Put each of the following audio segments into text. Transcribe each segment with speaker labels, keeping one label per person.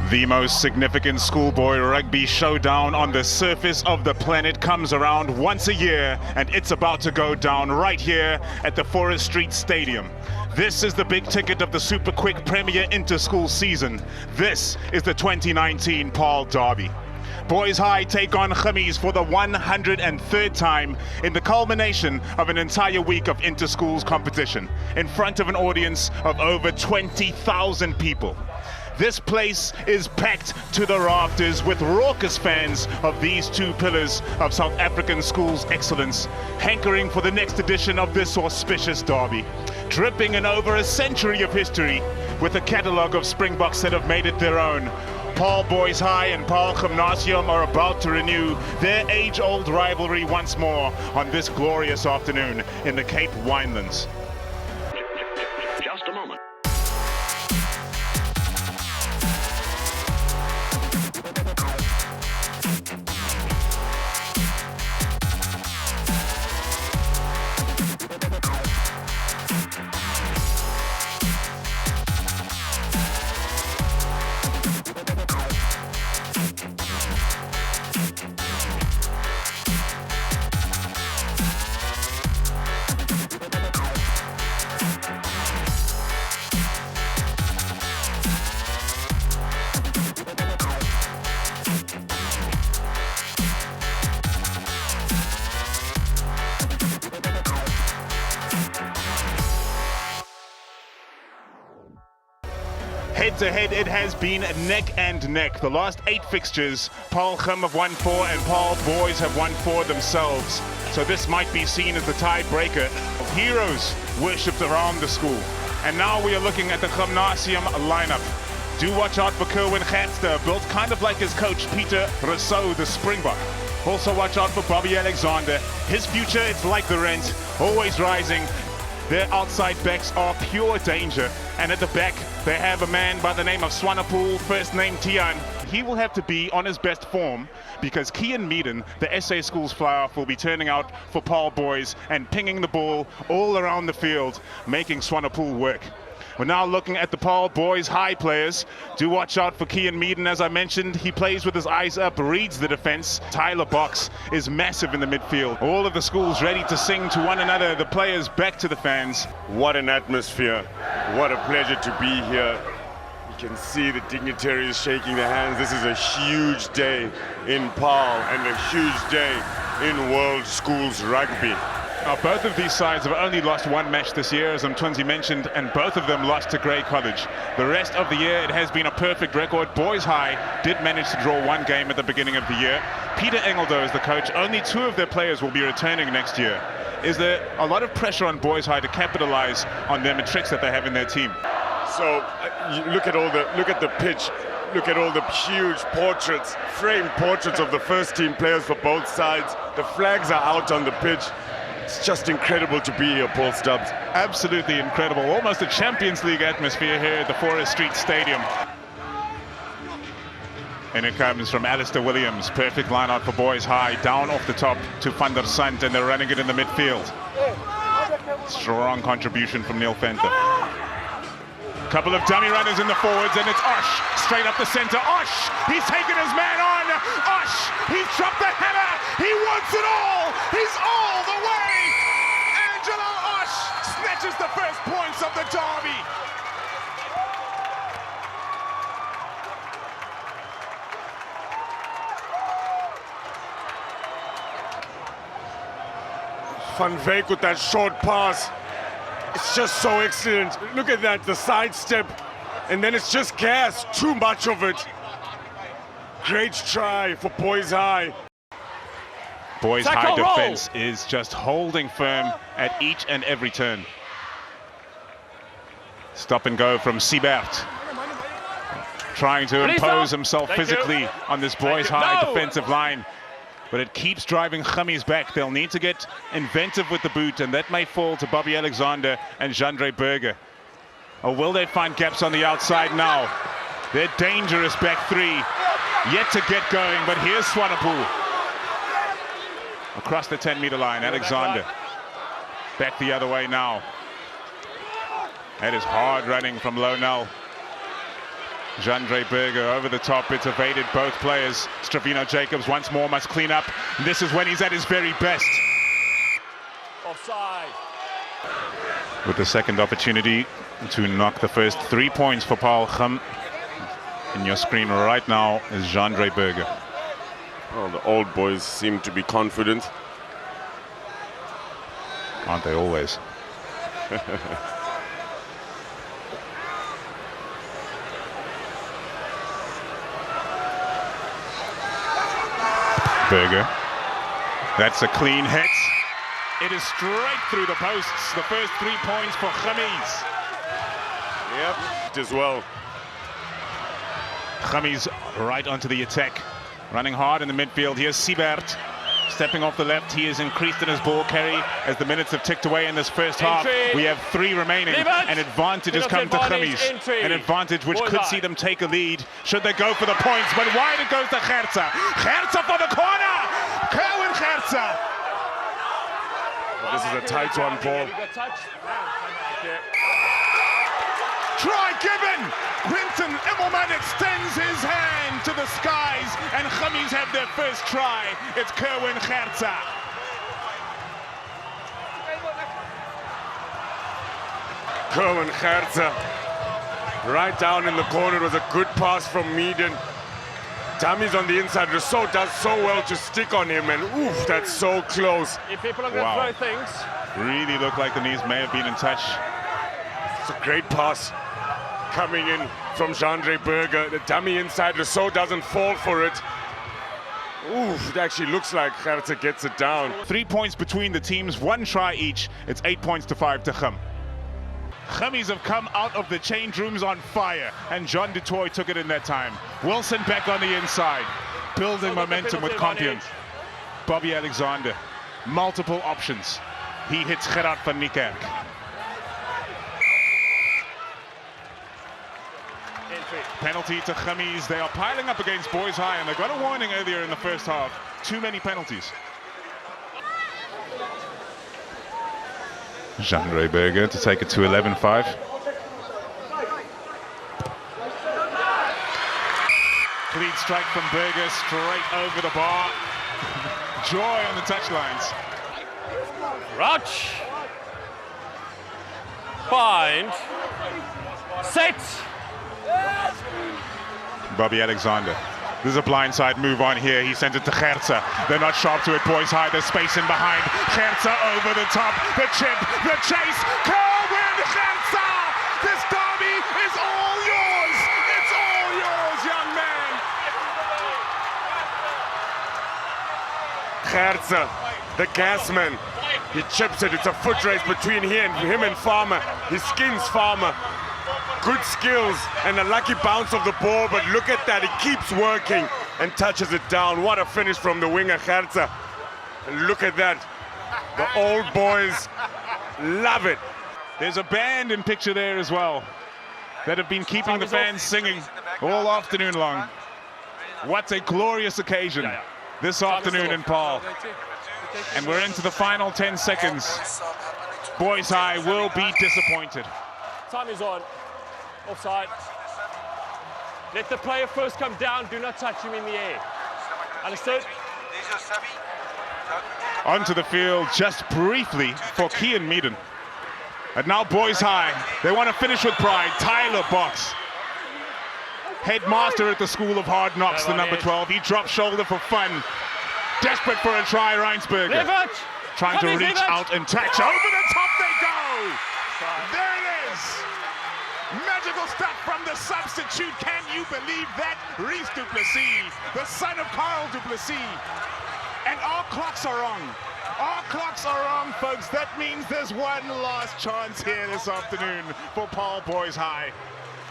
Speaker 1: The most significant schoolboy rugby showdown on the surface of the planet comes around once a year, and it's about to go down right here at the Forest Street Stadium. This is the big ticket of the Super Quick Premier Interschool season. This is the 2019 Paarl Derby. Boys High take on Highlitghts for the 103rd time in the culmination of an entire week of Interschools competition in front of an audience of over 20,000 people. This place is packed to the rafters with raucous fans of these two pillars of South African schools' excellence, hankering for the next edition of this auspicious derby, dripping in over a century of history with a catalogue of Springboks that have made it their own. Paarl Boys High and Paarl Gymnasium are about to renew their age-old rivalry once more on this glorious afternoon in the Cape Winelands.
Speaker 2: Just a moment.
Speaker 1: Head to head, it has been neck and neck. The last 8 fixtures, Paarl Gym have won 4 and Paarl Boys have won 4 themselves. So this might be seen as the tiebreaker. Heroes worshipped around the school. And now we are looking at the Gymnasium lineup. Do watch out for Kerwin Gatster, built kind of like his coach Peter Rousseau, the Springbok. Also watch out for Bobby Alexander. His future, it's like the rent, always rising. Their outside backs are pure danger. And at the back, they have a man by the name of Swanepoel, first name Tian. He will have to be on his best form because Kian Meaden, the SA Schools fly-off, will be turning out for Paarl Boys and pinging the ball all around the field, making Swanepoel work. We're now looking at the Paarl Boys High players. Do watch out for Kian Meaden. As I mentioned, he plays with his eyes up, reads the defense. Tyler Box is massive in the midfield. All of the schools ready to sing to one another. The players back to the fans.
Speaker 3: What an atmosphere. What a pleasure to be here. You can see the dignitaries shaking their hands. This is a huge day in Paarl and a huge day in World Schools Rugby.
Speaker 1: Now, both of these sides have only lost one match this year, as Mtwinzi mentioned, and both of them lost to Grey College. The rest of the year, it has been a perfect record. Boys High did manage to draw 1 game at the beginning of the year. Peter Engeldo is the coach. Only 2 of their players will be returning next year. Is there a lot of pressure on Boys High to capitalize on their tricks that they have in their team?
Speaker 3: So you look at the pitch. Look at all the huge portraits, framed portraits of the first team players for both sides. The flags are out on the pitch. It's just incredible to be here, Paul Stubbs.
Speaker 1: Absolutely incredible. Almost a Champions League atmosphere here at the Forest Street Stadium. And it comes from Alistair Williams. Perfect line out for Boys High. Down off the top to Van der Sant, and they're running it in the midfield. Strong contribution from Neil Venter. Couple of dummy runners in the forwards, and it's Osh straight up the center. Osh, he's taken his man on. Osh, he's dropped the hammer. He wants it all. He's all the way. Angelo Osh snatches the first points of the derby.
Speaker 3: Van Wyk with that short pass. It's just so excellent. Look at that, the sidestep. And then it's just gas, too much of it. Great try for Boys High.
Speaker 1: Boys High defense is just holding firm at each and every turn. Stop and go from Siebert. Trying to impose himself physically on this Boys High defensive line. But it keeps driving Gymmies back. They'll need to get inventive with the boot, and that may fall to Bobby Alexander and Jandre Burger. Or will they find gaps on the outside now? They're dangerous back 3. Yet to get going, but here's Swanepoel. Across the 10-meter line, Alexander. Back the other way now. That is hard running from Lonell. Jandre Berger over the top. It's evaded both players. Stravino Jacobs once more must clean up. This is when he's at his very best.
Speaker 4: Offside.
Speaker 1: With the second opportunity to knock the first 3 points for Paarl. In your screen right now is Jandre Berger.
Speaker 3: Well, the old boys seem to be confident.
Speaker 1: Aren't they always? Berger. That's a clean hit. It is straight through the posts. The first 3 points for Khamis.
Speaker 3: Yep, as well.
Speaker 1: Khamis right onto the attack. Running hard in the midfield. Here's Siebert. Stepping off the left, he has increased in his ball carry as the minutes have ticked away in this first half. We have 3 remaining. An advantage has come to Khamis. An advantage which could see them take a lead should they go for the points. But wide it goes to Gertza. Gertza for the corner! Kerwin Gertza!
Speaker 3: This is a tight one, Paul.
Speaker 1: Try given! Quinton Immelman extends his hand to the skies, and Khamis have their first try. It's Kerwin Gertza.
Speaker 3: Kerwin Gertza, right down in the corner. It was a good pass from Meaden. Tammy's on the inside. Rousseau does so well to stick on him, and oof, that's so close.
Speaker 4: If people are going to throw things.
Speaker 1: Really looked like the knees may have been in touch.
Speaker 3: It's a great pass coming in from Jandre Berger. The dummy inside. Rousseau doesn't fall for it. Oof, it actually looks like Gertza gets it down.
Speaker 1: 3 points between the teams, 1 try each. It's 8 points to 5 to Kham. Khamis have come out of the change rooms on fire, and John du Toit took it in that time. Wilson back on the inside, building momentum with Compion. Bobby Alexander, multiple options. He hits Gerard van Niekerk. Penalty to Khamis. They are piling up against Boys High, and they got a warning earlier in the first half. Too many penalties. Jandre Berger to take it to 11-5. Clean strike from Berger, straight over the bar. Joy on the touchlines.
Speaker 4: Rouch. Find. Set.
Speaker 1: Bobby Alexander. There's a blindside move on here. He sends it to Gertza. They're not sharp to it, Boys High. There's space in behind. Gertza over the top. The chip, the chase. Kerwin Gertza! This derby is all yours. It's all yours, young man.
Speaker 3: Gertza, the gasman. He chips it. It's a foot race between him and Farmer. He skins Farmer. Good skills and a lucky bounce of the ball, but look at that, he keeps working and touches it down. What a finish from the winger, Gertza. And look at that, the old boys love it.
Speaker 1: There's a band in picture there as well that have been keeping the fans singing all afternoon long. What a glorious occasion this afternoon in Paarl. And we're into the final 10 seconds. Boys High will be disappointed.
Speaker 4: Time is on. Offside. Let the player first come down. Do not touch him in the air. Understood?
Speaker 1: Onto the field just briefly for Kian Meaden. And now Boys High. They want to finish with pride. Tyler Box. Headmaster at the School of Hard Knocks, the number 12. He drops shoulder for fun. Desperate for a try, Reinsberger. Trying to reach out and touch. Over the top they go! There it is! Magical stuff from the substitute. Can you believe that? Reese du Plessis, the son of Carl du Plessis. And our clocks are wrong. Our clocks are wrong, folks. That means there's one last chance here this afternoon for Paarl Boys High.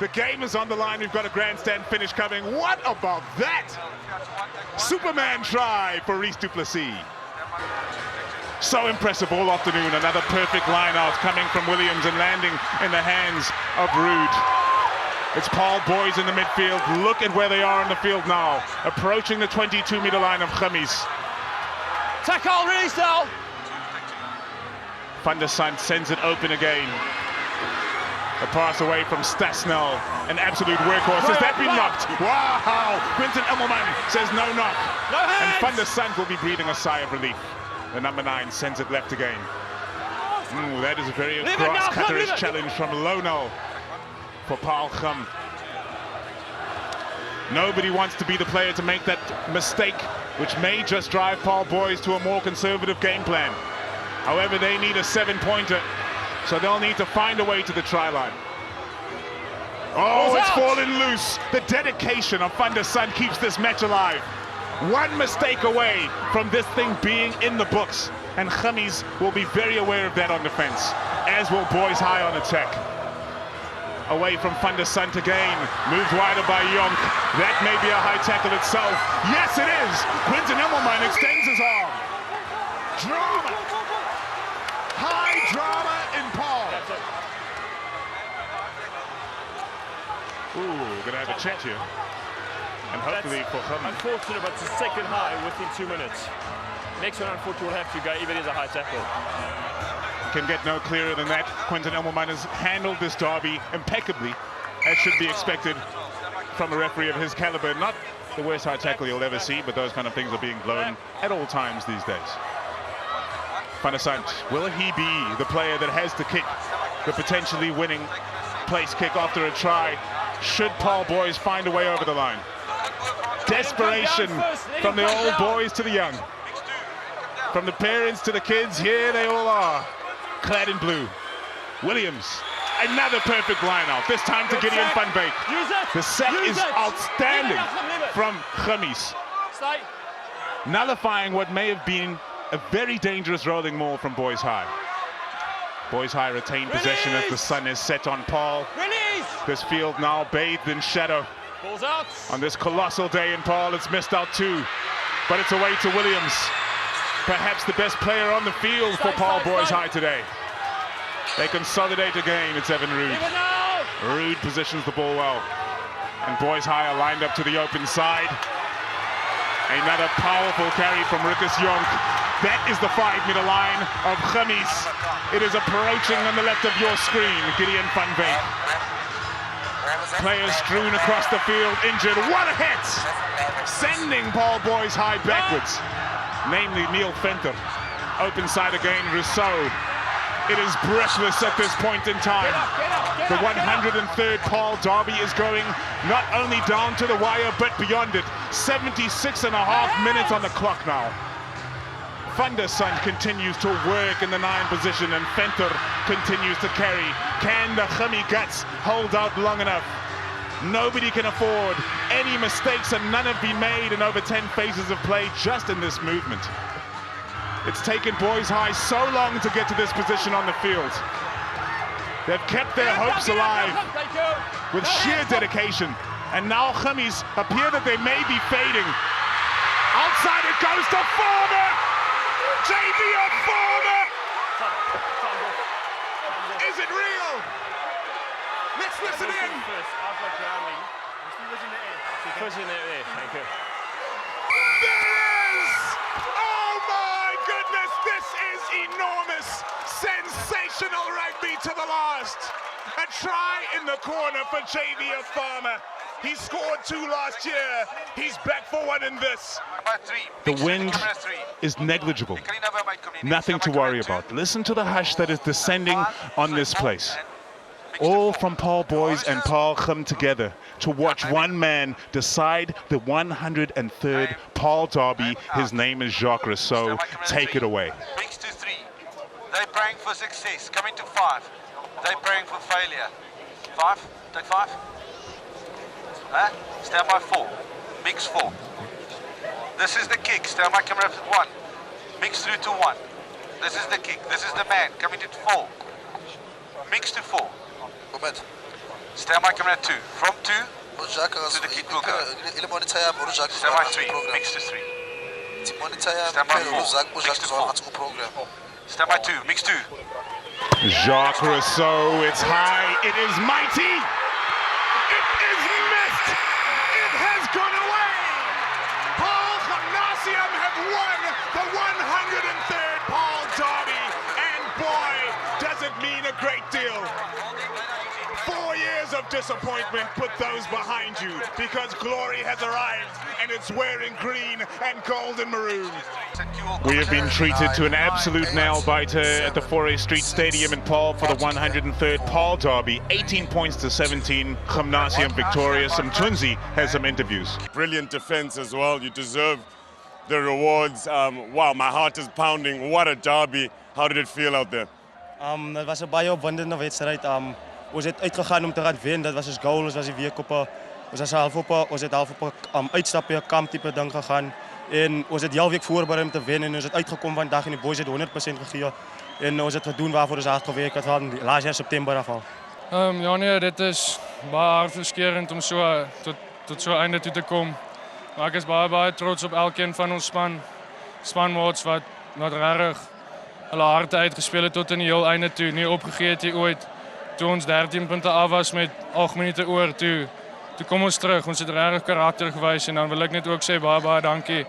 Speaker 1: The game is on the line. We've got a grandstand finish coming. What about that? Superman try for Reese du Plessis. So impressive all afternoon. Another perfect line out coming from Williams and landing in the hands of Rude. It's Paarl Boys in the midfield. Look at where they are in the field now. Approaching the 22-meter line of Khamis.
Speaker 4: Tackle, release now.
Speaker 1: Van der Sant sends it open again. A pass away from Stasnell, an absolute workhorse. Has that been knocked? Wow! Quinton Immelman says no knock.
Speaker 4: No hands!
Speaker 1: And Van der Sant will be breathing a sigh of relief. The number 9 sends it left again. Ooh, that is a very grass-cutterish challenge from Lonal for Paarl. Nobody wants to be the player to make that mistake, which may just drive Paarl boys to a more conservative game plan. However, they need a 7-pointer. So they'll need to find a way to the try line. Oh, it's fallen loose. The dedication of Van der Sant keeps this match alive. One mistake away from this thing being in the books. And Gummies will be very aware of that on defense, as will Boys High on attack. Away from Van der Sant again. Moved wider by Jonk. That may be a high tackle itself. Yes, it is. Quinton Immelman extends his arm. Drama. High drama in Paarl. Ooh, gonna have a chat here. And hopefully for Gummies.
Speaker 4: Unfortunate, but it's a second high within 2 minutes. Next one, unfortunately, will have to go, even if it's a high tackle.
Speaker 1: Can get no clearer than that. Quinton Immelman has handled this derby impeccably, as should be expected from a referee of his caliber. Not the worst high tackle you'll ever see, but those kind of things are being blown at all times these days. Van der Sant, will he be the player that has to kick the potentially winning place kick after a try? Should Paarl boys find a way over the line? Desperation from the old boys to the young. From the parents to the kids, here they all are, clad in blue. Williams, another perfect line out, this time to Gideon van Beek. The set is outstanding from Gummies, nullifying what may have been a very dangerous rolling maul from Boys High. Boys High retain possession as the sun is set on Paarl. This field now bathed in shadow.
Speaker 4: Balls out.
Speaker 1: On this colossal day in Paarl, it's missed out too, but it's away to Williams. Perhaps the best player on the field for Paarl Boys High today. They consolidate again, it's Evan Rude. Rude positions the ball well. And Boys High are lined up to the open side. Another powerful carry from Rikus Jonk. That is the 5-meter line of Gummies. It is approaching on the left of your screen, Gideon van Beek. Players strewn across the field, injured. What a hit! Sending Paarl Boys High backwards. Namely Neil Venter. Open side again, Rousseau. It is breathless at this point in time. The 103rd Paarl derby is going not only down to the wire, but beyond it. 76.5 minutes on the clock now. Van der Sant continues to work in the 9 position, and Venter continues to carry. Can the Highlitghts hold out long enough? Nobody can afford any mistakes, and none have been made in over 10 phases of play just in this movement. It's taken Boys High so long to get to this position on the field. They've kept their hopes alive with sheer dedication, and now Gummies appear that they may be fading. Outside it goes to Farmer! JV of Farmer! Is it real? Let's listen in. There is! Oh my goodness, this is enormous! Sensational rugby to the last. A try in the corner for JV of Farmer. He scored 2 last year. He's back for 1 in this. The wind is negligible. Nothing to worry about. Listen to the hush that is descending on this place. All from Paarl boys and Paarl come together to watch one man decide the 103rd Paarl derby. His name is Jacques Rousseau. Take it away.
Speaker 5: Mix to 3. They're praying for success. Coming to 5. They're praying for failure. 5. Take 5. Stand by 4. Mix 4. This is the kick. Stand by camera 1. Mix through to 1. This is the kick. This is the man. Coming to 4. Mix to 4. Stand by camera 2. From 2 to the kick will go. Stand by 3. Mix to 3. Stand by 4. Mix to 4. Stand by 2. Mix 2.
Speaker 1: Jacques Rousseau, it's high, it is mighty, it is missed, it has gone away. Paarl Gymnasium have won the 103rd Paarl derby, and boy, does it mean a great deal. of disappointment, put those behind you, because glory has arrived and it's wearing green and gold and maroon. We have been treated to an absolute nail-biter at the Forest Street Stadium in Paarl for the 103rd Paarl Derby. 18 points to 17, Gymnasium victorious. Mtunzi has some interviews.
Speaker 3: Brilliant defense as well. You deserve the rewards. Wow, my heart is pounding. What a derby. How did it feel out there?
Speaker 6: Het was een baie opwindende wedstrijd. Ons het uitgegaan om te gaan wen. Dat was ons goal. Ons was die week op ons het half op een uitstapje, kamp type ding gegaan. En ons het heel week voorbereid om te winnen. En ons het uitgekomen vandaag en die boys het 100% gegeven. En ons het gedoen waarvoor ons hard gewerkt het van laatst jaar September af al.
Speaker 7: Ja nee, dit is baie hartverskeurend om so tot so einde toe te komen. Maar ek is baie trots op elkeen van ons spanmaats wat regtig hulle harte uitgespeel het tot in die heel einde toe. Nie opgegee het hier ooit. Toe ons 13 punte af was met 8 minute oor, toe kom ons terug. Ons het regtig karakter gewys en dan wil ek net ook sê baie dankie